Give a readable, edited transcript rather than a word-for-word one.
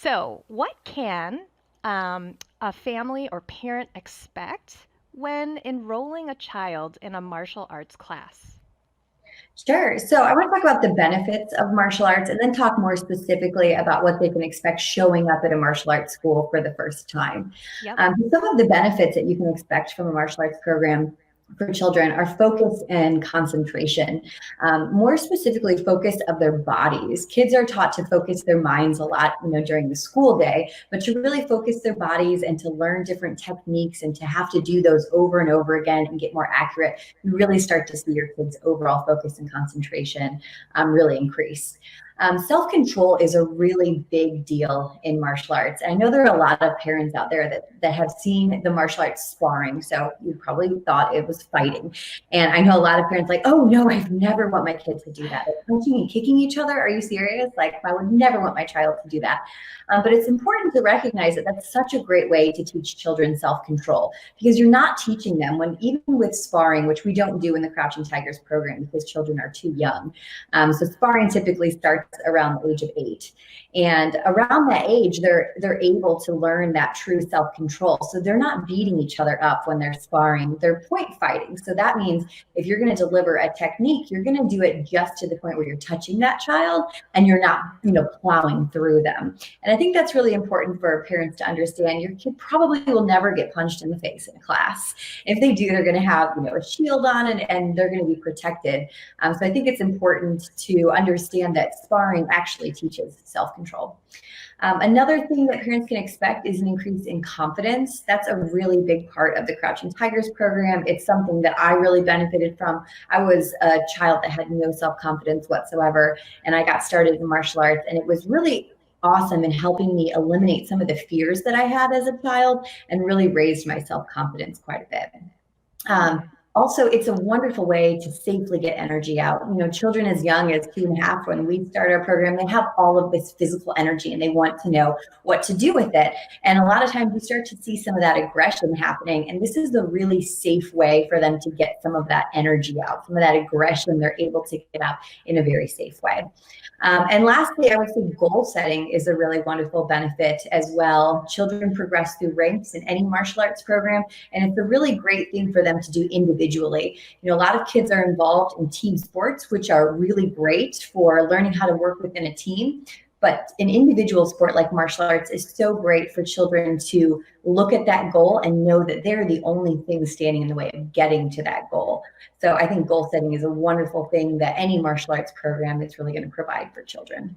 So, what can a family or parent expect when enrolling a child in a martial arts class? Sure. So I want to talk about the benefits of martial arts and then talk more specifically about what they can expect showing up at a martial arts school for the first time. Yep. Some of the benefits that you can expect from a martial arts program for children are focus and concentration, more specifically focus of their bodies. Kids are taught to focus their minds a lot, during the school day, but to really focus their bodies and to learn different techniques and to have to do those over and over again and get more accurate, you really start to see your kids' overall focus and concentration really increase. Self-control is a really big deal in martial arts. I know there are a lot of parents out there that have seen the martial arts sparring, so you probably thought it was fighting. And I know a lot of parents like, oh no, I've never want my kids to do that. Like punching and kicking each other, are you serious? Like I would never want my child to do that. But it's important to recognize that that's such a great way to teach children self-control, because you're not teaching them when, even with sparring, which we don't do in the Crouching Tigers program because children are too young. So sparring typically starts around the age of 8. And around that age, they're able to learn that true self-control. So they're not beating each other up when they're sparring, they're point fighting. So that means if you're going to deliver a technique, you're going to do it just to the point where you're touching that child and you're not, plowing through them. And I think that's really important for parents to understand. Your kid probably will never get punched in the face in a class. If they do, they're going to have, a shield on and they're going to be protected. So I think it's important to understand that sparring actually teaches self-control. Another thing that parents can expect is an increase in confidence. That's a really big part of the Crouching Tigers program. It's something that I really benefited from. I was a child that had no self-confidence whatsoever, and I got started in martial arts, and it was really awesome in helping me eliminate some of the fears that I had as a child and really raised my self-confidence quite a bit. Also, it's a wonderful way to safely get energy out. Children as young as 2.5, when we start our program, they have all of this physical energy and they want to know what to do with it. And a lot of times you start to see some of that aggression happening. And this is a really safe way for them to get some of that energy out, some of that aggression they're able to get out in a very safe way. And lastly, I would say goal setting is a really wonderful benefit as well. Children progress through ranks in any martial arts program, and it's a really great thing for them to do individually. A lot of kids are involved in team sports, which are really great for learning how to work within a team. But an individual sport like martial arts is so great for children to look at that goal and know that they're the only thing standing in the way of getting to that goal. So I think goal setting is a wonderful thing that any martial arts program is really going to provide for children.